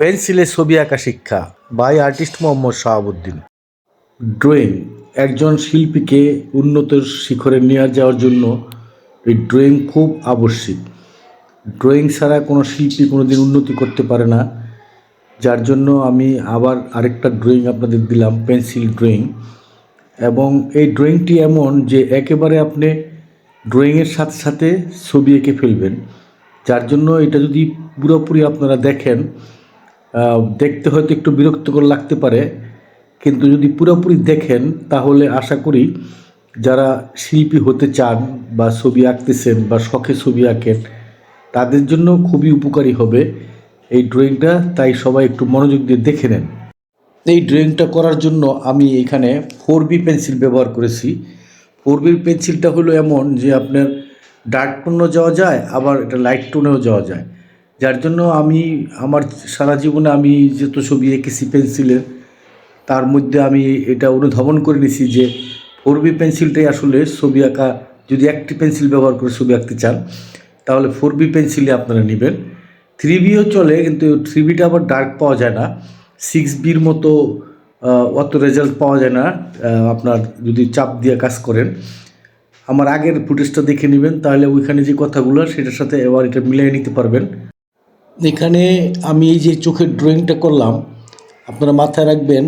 পেন্সিলে ছবি আঁকা শিক্ষা by artist Mohammad Shahabuddin. Drawing একজন শিল্পীকে উন্নত শিখরে নিয়ে যাওয়ার জন্য এই ড্রয়িং খুব আবশ্যিক। ড্রয়িং ছাড়া কোনো শিল্পী কোনো দিন উন্নতি করতে পারে না। যার জন্য আমি আবার আরেকটা ড্রয়িং আপনাদের দিলাম, পেন্সিল ড্রয়িং। এবং এই ড্রয়িংটি এমন যে একেবারে আপনি ড্রয়িংয়ের সাথে সাথে ছবি এঁকে ফেলবেন। যার জন্য এটা যদি পুরোপুরি আপনারা দেখেন, দেখতে হয়তো একটু বিরক্তকর লাগতে পারে, কিন্তু যদি পুরোপুরি দেখেন তাহলে আশা করি যারা শিল্পী হতে চান বা ছবি আঁকতেছেন বা শখে ছবি আঁকেন তাদের জন্য খুবই উপকারী হবে এই ড্রয়িংটা। তাই সবাই একটু মনোযোগ দিয়ে দেখে নেন। এই ড্রয়িংটা করার জন্য আমি এখানে 4B পেন্সিল ব্যবহার করেছি। 4B পেন্সিলটা হলো এমন যে আপনার ডার্ক টোনেও যাওয়া যায়, আবার এটা লাইট টোনেও যাওয়া যায়। যার জন্য আমি আমার সারা জীবনে আমি যত ছবি এঁকেছি পেন্সিলের, তার মধ্যে আমি এটা অনুধাবন করে নিছি যে 4B পেন্সিলটাই আসলে ছবি আঁকা। যদি একটি পেন্সিল ব্যবহার করে ছবি আঁকতে চান তাহলে 4B পেন্সিলে আপনারা নেবেন। 3Bও চলে, কিন্তু 3Bটা আবার ডার্ক পাওয়া যায় না। 6Bর মতো অত রেজাল্ট পাওয়া যায় না আপনার যদি চাপ দিয়ে কাজ করেন। আমার আগের ফুটেজটা দেখে নেবেন, তাহলে ওইখানে যে কথাগুলো সেটার সাথে এবার এটা মিলিয়ে নিতে পারবেন। এখানে আমি এই যে চোখের ড্রয়িংটা করলাম, আপনারা মাথায় রাখবেন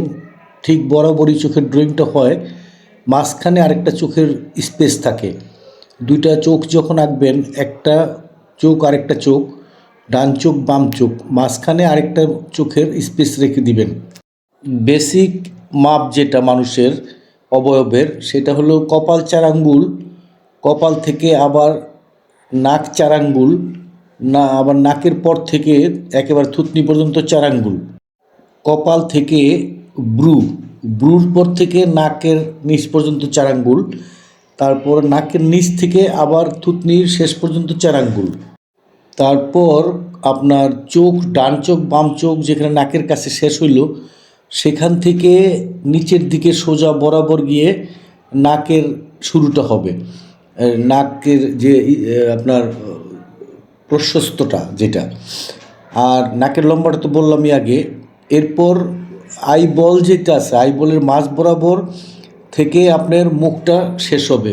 ঠিক বরাবরই চোখের ড্রয়িংটা হয়, মাঝখানে আরেকটা চোখের স্পেস থাকে। দুইটা চোখ যখন আঁকবেন, একটা চোখ আরেকটা চোখ, ডান চোখ বাম চোখ, মাঝখানে আরেকটা চোখের স্পেস রেখে দিবেন। বেসিক মাপ যেটা মানুষের অবয়বের, সেটা হলো কপাল 4 আঙ্গুল, কপাল থেকে আবার নাক 4 আঙ্গুল, না আবার নাকের পর থেকে একেবারে থুতনি পর্যন্ত 4 আঙ্গুল, কপাল থেকে ব্রুর পর থেকে নাকের নিচ পর্যন্ত 4 আঙ্গুল, তারপর নাকের নিচ থেকে আবার থুতনির শেষ পর্যন্ত 4 আঙ্গুল, তারপর আপনার চোখ ডান চোখ বাম চোখ যেখানে নাকের কাছে শেষ হইল সেখান থেকে নিচের দিকে সোজা বরাবর গিয়ে নাকের শুরুটা হবে। নাকের যে আপনার প্রশস্তটা যেটা, আর নাকের লম্বাটা তো বললামই আগে। এরপর আইবল যেটা আছে, আইবলের মাঝ বরাবর থেকে আপনার মুখটা শেষ হবে।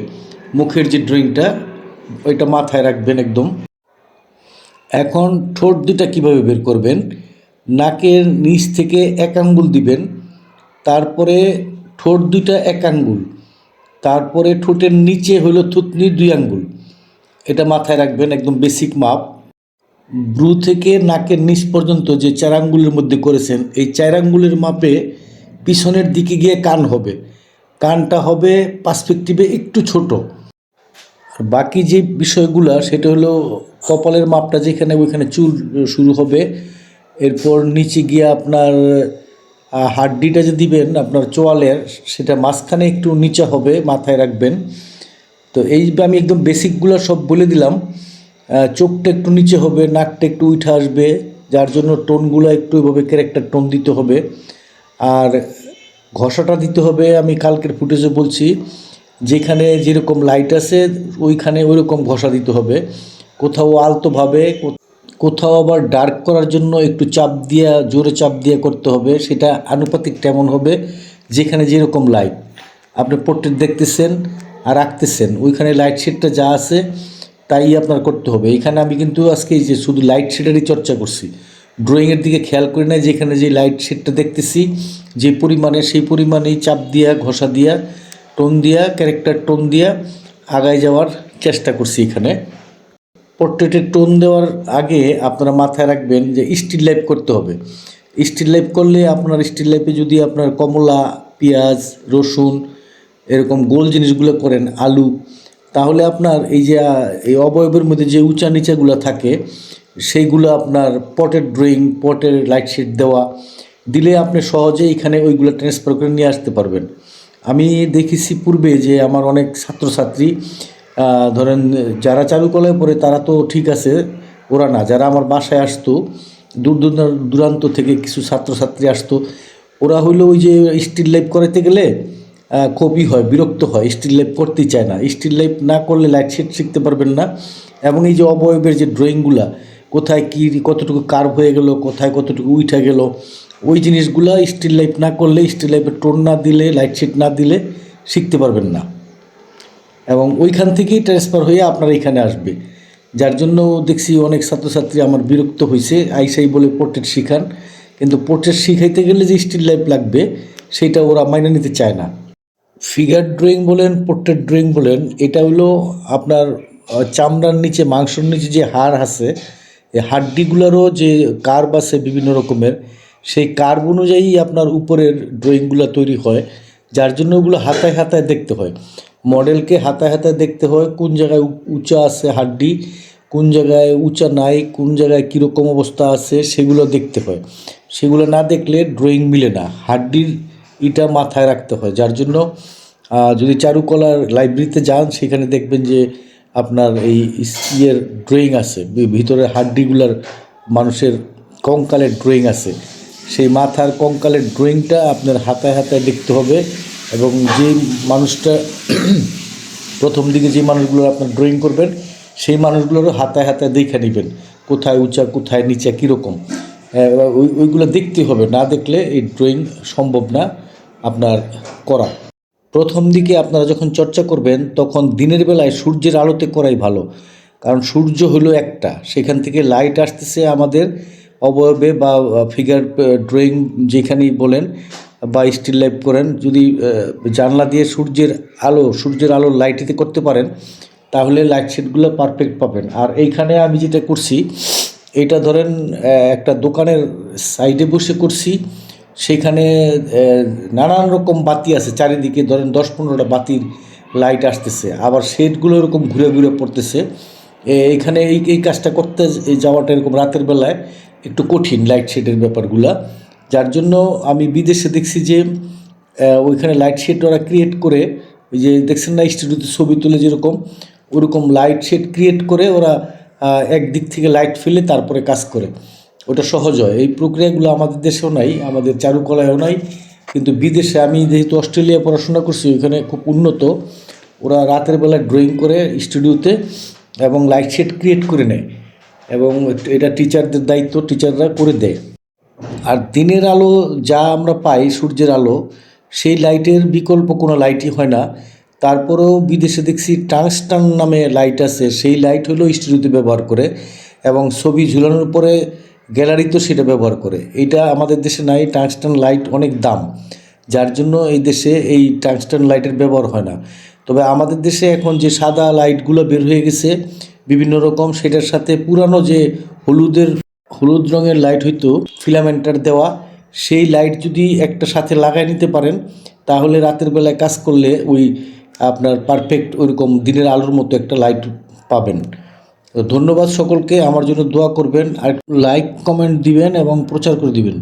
মুখের যে ড্রয়িংটা ওইটা মাথায় রাখবেন একদম। এখন ঠোঁট দুটা কীভাবে বের করবেন, নাকের নিচ থেকে 1 আঙ্গুল দিবেন, তারপরে ঠোঁট দুইটা 1 আঙ্গুল, তারপরে ঠোঁটের নিচে হলো থুতনি 2 আঙ্গুল। এটা মাথায় রাখবেন, একদম বেসিক মাপ। ব্রু থেকে নাকের নিচ পর্যন্ত যে 4 আঙ্গুলের মধ্যে করেছেন, এই 4 আঙ্গুলের মাপে পিছনের দিকে গিয়ে কান হবে। কানটা হবে পার্সপেক্টিভে একটু ছোট। আর বাকি যে বিষয়গুলো সেটা হলো কপালের মাপটা যেখানে ওইখানে চুল শুরু হবে, এরপর নিচে গিয়ে আপনার হাড্ডিটা যে দিবেন আপনার চোয়ালের, সেটা মাঝখানে একটু নিচে হবে, মাথায় রাখবেন। তো এই আমি একদম বেসিকগুলো সব বলে দিলাম। চোখটা একটু নিচে হবে, নাকটা একটু উঠে আসবে, যার জন্য টোনগুলো একটু এভাবে ক্যারেক্টার টোন দিতে হবে। আর ঘষাটা দিতে হবে, আমি কালকের ফুটেজে বলছি, যেখানে যেরকম লাইট আছে ওইখানে ওইরকম ঘষা দিতে হবে। কোথাও আলতোভাবে, কোথাও আবার ডার্ক করার জন্য একটু চাপ দিয়া, জোরে চাপ দিয়ে করতে হবে। সেটা আনুপাতিক তেমন হবে যেখানে যেরকম লাইট আপনি পোর্ট্রেট দেখতেছেন আর আঁকতেছেন, ওইখানে লাইট শেডটা যা আছে তাই আপনার করতে হবে। এখানে আমি কিন্তু আজকে এই যে শুধু লাইট শেডেরই চর্চা করছি, ড্রয়িংয়ের দিকে খেয়াল করি না। যেখানে যে লাইট শেডটা দেখতেছি যে পরিমাণে, সেই পরিমাণেই চাপ দিয়া, ঘষা দিয়া, টোন দিয়া, ক্যারেক্টার টোন দিয়া আগায় যাওয়ার চেষ্টা করছি। এখানে পোর্ট্রেটের টোন দেওয়ার আগে আপনারা মাথায় রাখবেন যে স্টিল লাইফ করতে হবে। স্টিল লাইফ করলে আপনার স্টিল লাইফে যদি আপনার কমলা, পেঁয়াজ, রসুন এরকম গোল জিনিসগুলো করেন, আলু, তাহলে আপনার এই যে এই অবয়বের মধ্যে যে উঁচা নিচাগুলো থাকে সেইগুলো আপনার পটের ড্রয়িং, পটের লাইট শেড দেওয়া দিলে আপনি সহজে এখানে ওইগুলো ট্রান্সফার করে নিয়ে আসতে পারবেন। আমি দেখেছি পূর্বে যে আমার অনেক ছাত্রছাত্রী, ধরেন যারা চারুকলায় পড়ে তারা তো ঠিক আছে, ওরা না, যারা আমার বাসায় আসতো দূর দূরান্ত থেকে কিছু ছাত্রছাত্রী আসতো, ওরা হইলো ওই যে স্টিল লাইফ করাতে গেলে খুবই হয়, বিরক্ত হয়, স্টিল লাইফ করতেই চায় না। স্টিল লাইফ না করলে লাইট শেড শিখতে পারবেন না। এবং এই যে অবয়বের যে ড্রয়িংগুলা, কোথায় কী কতটুকু কার্ভ হয়ে গেল, কোথায় কতটুকু উঠে গেল, ওই জিনিসগুলো স্টিল লাইফ না করলে, স্টিল লাইফের টোন না দিলে, লাইট শেড না দিলে শিখতে পারবেন না। এবং ওইখান থেকেই ট্রান্সফার হয়ে আপনার এখানে আসবে। যার জন্য দেখছি অনেক ছাত্রছাত্রী আমার বিরক্ত হয়েছে, আইসাই বলে পোর্ট্রেট শিখান, কিন্তু পোর্ট্রেট শিখাইতে গেলে যে স্টিল লাইফ লাগবে সেটা ওরা মাইনে নিতে চায় না। ফিগার ড্রয়িং বলেন, পোর্ট্রেট ড্রয়িং বলেন, এটা হলো আপনার চামড়ার নিচে, মাংসর নিচে যে হাড় আছে, এই হাড্ডিগুলোরও যে কার্ভ আছে বিভিন্ন রকমের, সেই কার্ভ অনুযায়ী আপনার উপরের ড্রয়িংগুলো তৈরি হয়। যার জন্য ওগুলো হাতায় হাতায় দেখতে হয়, মডেলকে হাতায় হাতায় দেখতে হয় কোন জায়গায় উঁচা আছে হাড্ডি, কোন জায়গায় উঁচা নাই, কোন জায়গায় কীরকম অবস্থা আছে সেগুলো দেখতে হয়। সেগুলো না দেখলে ড্রয়িং মিলে না, হাড্ডির এটা মাথায় রাখতে হয়। যার জন্য যদি চারুকলার লাইব্রেরিতে যান সেখানে দেখবেন যে আপনার এই ইয়ের ড্রয়িং আছে, ভিতরে হাড্ডিগুলার মানুষের কঙ্কালের ড্রয়িং আছে। সেই মাথার কঙ্কালের ড্রয়িংটা আপনার হাতায় হাতায় দেখতে হবে। এবং যে মানুষটা প্রথম দিকে যে মানুষগুলো আপনার ড্রয়িং করবেন সেই মানুষগুলোরও হাতায় হাতায় দেখে নেবেন কোথায় উঁচা কোথায় নিচা কীরকম, ওইগুলো দেখতে হবে। না দেখলে এই ড্রয়িং সম্ভব না আপনার করা। প্রথম দিকে আপনারা যখন চর্চা করবেন তখন দিনের বেলায় সূর্যের আলোতে করাই ভালো, কারণ সূর্য হলো একটা, সেখান থেকে লাইট আসতেছে আমাদের অবয়বে বা ফিগার ড্রয়িং যেখানেই বলেন বা স্টিল লাইফ করেন, যদি জানলা দিয়ে সূর্যের আলো লাইটিতে করতে পারেন তাহলে লাইট শেডগুলো পারফেক্ট পাবেন। আর এইখানে আমি যেটা করছি, এটা ধরেন একটা দোকানের সাইডে বসে করছি, সেখানে নানান রকম বাতি আছে চারিদিকে, ধরেন 10-15টা বাতির লাইট আসতেছে, আবার শেডগুলো এরকম ঘুরে ঘুরে পড়তেছে। এইখানে এই কাজটা করতে যাওয়াটা এরকম রাতের বেলায় একটু কঠিন, লাইট শেডের ব্যাপারগুলা। যার জন্য আমি বিদেশে দেখছি যে ওইখানে লাইট শেড ওরা ক্রিয়েট করে, ওই যে দেখছেন না স্টুডিওতে ছবি তুলে যেরকম, ওরকম লাইট শেড ক্রিয়েট করে ওরা একদিক থেকে লাইট ফেলে তারপরে কাজ করে, ওটা সহজ হয়। এই প্রক্রিয়াগুলো আমাদের দেশেও নাই, আমাদের চারুকলায়ও নাই, কিন্তু বিদেশে, আমি যেহেতু অস্ট্রেলিয়া পড়াশোনা করছি, ওইখানে খুব উন্নত, ওরা রাতের বেলা ড্রয়িং করে স্টুডিওতে এবং লাইট শেড ক্রিয়েট করে নেয়, এবং এটা টিচারদের দায়িত্ব, টিচাররা করে দেয়। আর দিনের আলো যা আমরা পাই, সূর্যের আলো, সেই লাইটের বিকল্প কোনো লাইটই হয় না। তারপরেও বিদেশে দেখছি টাংস্টান নামে লাইট আছে, সেই লাইট হলো স্টুডিওতে ব্যবহার করে, এবং ছবি ঝুলানোর পরে গ্যালারিতেও সেটা ব্যবহার করে। এটা আমাদের দেশে নাই, টাংস্টান লাইট অনেক দাম, যার জন্য এই দেশে এই টাংস্টান লাইটের ব্যবহার হয় না। তবে আমাদের দেশে এখন যে সাদা লাইটগুলো বের হয়ে গেছে বিভিন্ন রকম, সেটার সাথে পুরানো যে হলুদ রঙের লাইট হইতো ফিলামেন্টার দেওয়া, সেই লাইট যদি একটা সাথে লাগাই নিতে পারেন তাহলে রাতের বেলায় কাজ করলে ওই আপনার পারফেক্ট ওইরকম দিনের আলোর মতো একটা লাইট পাবেন। তো ধন্যবাদ সকলকে, আমার জন্য দোয়া করবেন, আর লাইক কমেন্ট দিবেন এবং প্রচার করে দিবেন।